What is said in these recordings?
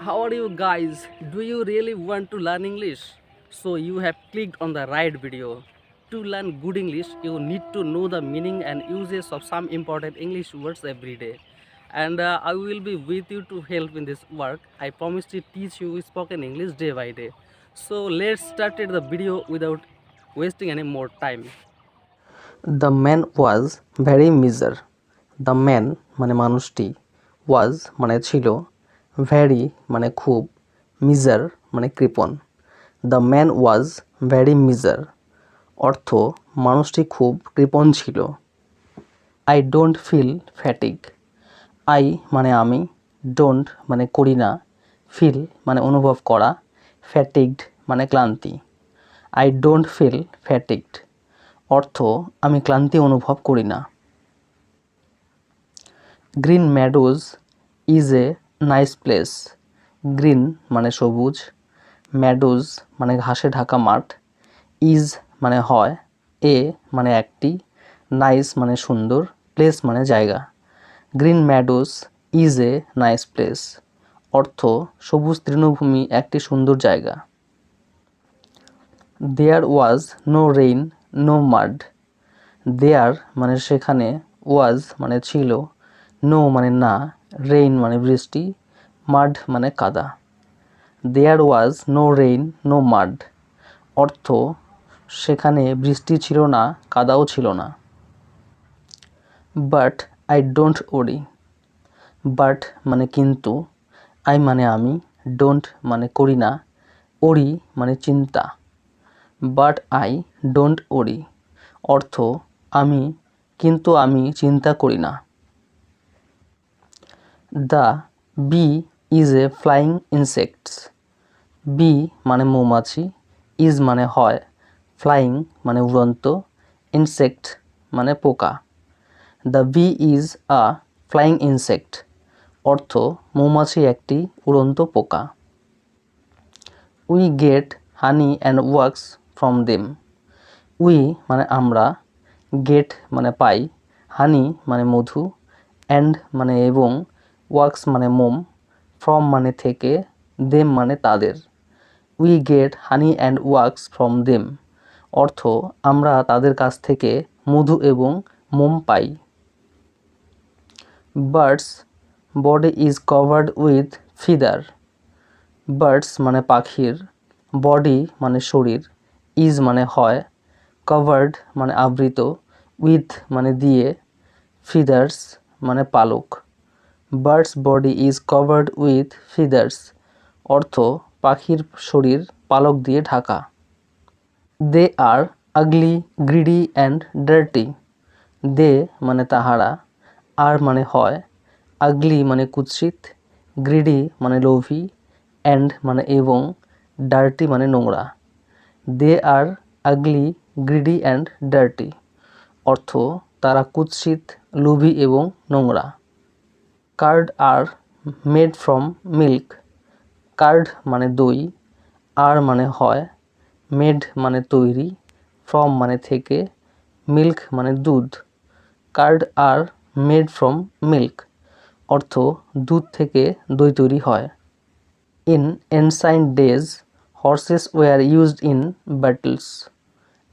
How are you guys? Do you really want to learn English? So you have clicked on the right video. To learn good English, you need to know the meaning and uses of some important English words every day. And I will be with you to help in this work. I promise to teach you spoken English day by day. So let's start the video without wasting any more time. The man was very measure. The man মানে মানুষটি, ওয়াজ মানে ছিল, very মানে খুব, miser মানে কৃপণ। The man was very miser অর্থ মানুষটি খুব কৃপণ ছিল। I don't feel fatigue. I মানে আমি, ডোন্ট মানে করি না, ফিল মানে অনুভব করা, ফ্যাটিকড মানে ক্লান্তি। আই ডোন্ট ফিল ফ্যাটিকড অর্থ আমি ক্লান্তি অনুভব করি না। Green meadows is a nice place. Green মানে সবুজ, ম্যাডোজ মানে ঘাসে ঢাকা মাঠ, ইজ মানে হয়, এ মানে একটি, নাইস মানে সুন্দর, প্লেস মানে জায়গা। Green meadows is a nice place অর্থ সবুজ তৃণভূমি একটি সুন্দর জায়গা। There was no rain no mud. There মানে সেখানে, ওয়াজ মানে ছিল, নো মানে না, রেইন মানে বৃষ্টি, মাড মানে কাদা। দেয়ার ওয়াজ নো রেইন নো মাড অর্থ সেখানে বৃষ্টি ছিল না, কাদাও ছিল না। But I don't worry. But মানে কিন্তু, আই মানে আমি, ডোন্ট মানে করি না, ওরি মানে চিন্তা। বাট আই ডোন্ট ওরি অর্থ আমি কিন্তু আমি চিন্তা করি না। The bee is a flying insects. Bee মানে মৌমাছি, ইজ মানে হয়, ফ্লাইং মানে উড়ন্ত, ইনসেক্ট মানে পোকা। The bee is a flying insect অর্থ মৌমাছি একটি উড়ন্ত পোকা। We get honey and wax from them. We মানে আমরা, গেট মানে পাই, হানি মানে মধু, অ্যান্ড মানে এবং, ওয়াক্স মানে মোম, ফ্রম মানে থেকে, দেম মানে তাদের। We get honey and wax from them অর্থ আমরা তাদের কাছ থেকে মধু এবং মোম পাই। Birds body is covered with feather. Birds মানে পাখির, বডি মানে শরীর, ইজ মানে হয়, কভার্ড মানে আবৃত, উইথ মানে দিয়ে, ফিদার্স মানে পালক। Birds body is covered with feathers অর্থ পাখির শরীর পালক দিয়ে ঢাকা। দে are ugly greedy and dirty. দে মানে তাহারা, আর মানে হয়, আগলি মানে কুৎসিত, গ্রিডি মানে লোভী, অ্যান্ড মানে এবং, ডার্টি মানে নোংরা। They are ugly greedy and dirty অর্থ তারা কুৎসিত, লোভী এবং নোংরা। Curd are made from milk. Curd মানে দই, আর মানে হয়, মেড মানে তৈরি, ফ্রম মানে থেকে, মিল্ক মানে দুধ। Curd are made from milk অর্থ দুধ থেকে দই তৈরি হয়। In ancient days horses were used in battles.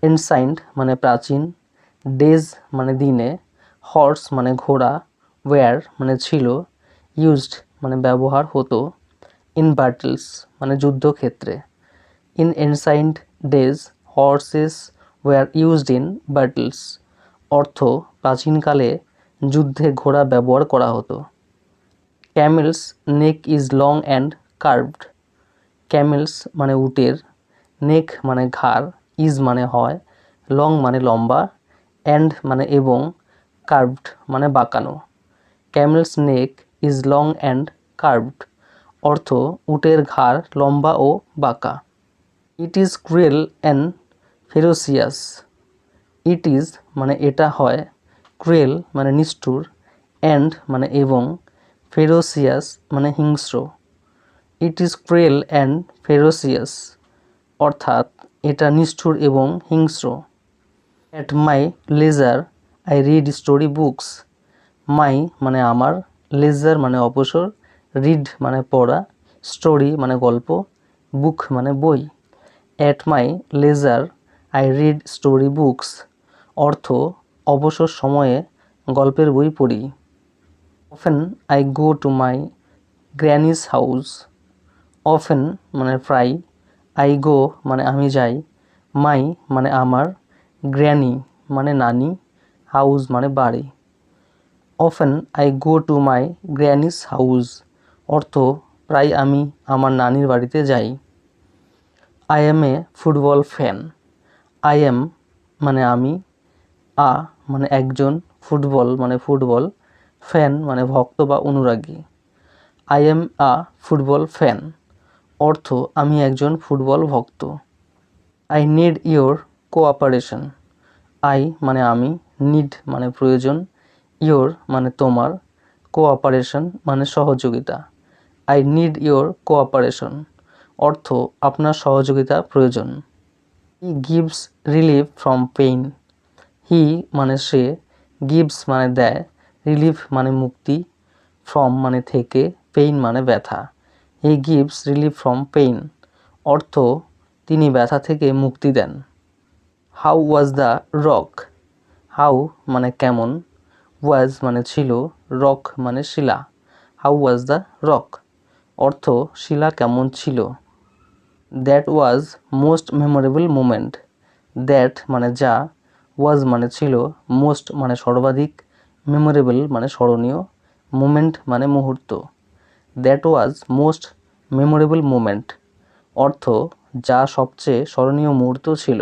Ancient মানে প্রাচীন, ডেজ মানে দিনে, হর্স মানে ঘোড়া, ওয়্যার মানে ছিল, ইউজড মানে ব্যবহার হতো, ইন ব্যাটলস মানে যুদ্ধক্ষেত্রে। In ancient days horses were used in battles অর্থ প্রাচীনকালে যুদ্ধে ঘোড়া ব্যবহার করা হতো। Camels neck is long and curved. Camels মানে উটের, নেক মানে ঘাড়, ইজ মানে হয়, লং মানে লম্বা, অ্যান্ড মানে এবং, কার্ভড মানে বাঁকানো। CAMELS neck is long and curved অর্থ উটের ঘাড় লম্বা ও বাঁকা। ইট is cruel and ফেরোসিয়াস। It is মানে এটা হয়, ক্রুয়েল মানে নিষ্ঠুর, অ্যান্ড মানে এবং, ফেরোসিয়াস মানে হিংস্র। It is cruel and ferocious অর্থাৎ এটা নিষ্ঠুর এবং হিংস্র। At my leisure I read story books. My মানে আমার, লেজার মানে অবসর, রিড মানে পড়া, স্টোরি মানে গল্প, বুক মানে বই। At my leisure I read story books অর্থ অবসর সময়ে গল্পের বই পড়ি। Often I go to my granny's house often মানে প্রায়, আই গো মানে আমি যাই, মাই মানে আমার, গ্র্যানি মানে নানি, হাউস মানে বাড়ি। Often I go to my granny's house অর্থ প্রায় আমি আমার নানির বাড়িতে যাই। I am a football fan I am মানে আমি, আ মানে একজন, ফুটবল মানে ফুটবল, ফ্যান মানে ভক্ত বা অনুরাগী। I am a football fan অর্থ আমি একজন ফুটবল ভক্ত। I need your cooperation I মানে আমি, নিড মানে প্রয়োজন, ইয়োর মানে তোমার, কোঅপারেশন মানে সহযোগিতা। আই নিড ইয়োর কোঅপারেশন অর্থ আপনার সহযোগিতা প্রয়োজন। He gives relief from pain he মানে সে, গিভস মানে দেয়, রিলিফ মানে মুক্তি, ফ্রম মানে থেকে, পেইন মানে ব্যথা। He gives relief from pain অর্থ তিনি ব্যথা থেকে মুক্তি দেন। How was the rock how মানে কেমন, ওয়াজ মানে ছিল, রক মানে শিলা। হাউ ওয়াজ দ্য রক অর্থ শিলা কেমন ছিল। That was most memorable moment that মানে যা, ওয়াজ মানে ছিল, মোস্ট মানে সর্বাধিক, মেমোরেবল মানে স্মরণীয়, মোমেন্ট মানে মুহূর্ত। That was most memorable moment অর্থ যা সবচেয়ে স্মরণীয় মুহূর্ত ছিল।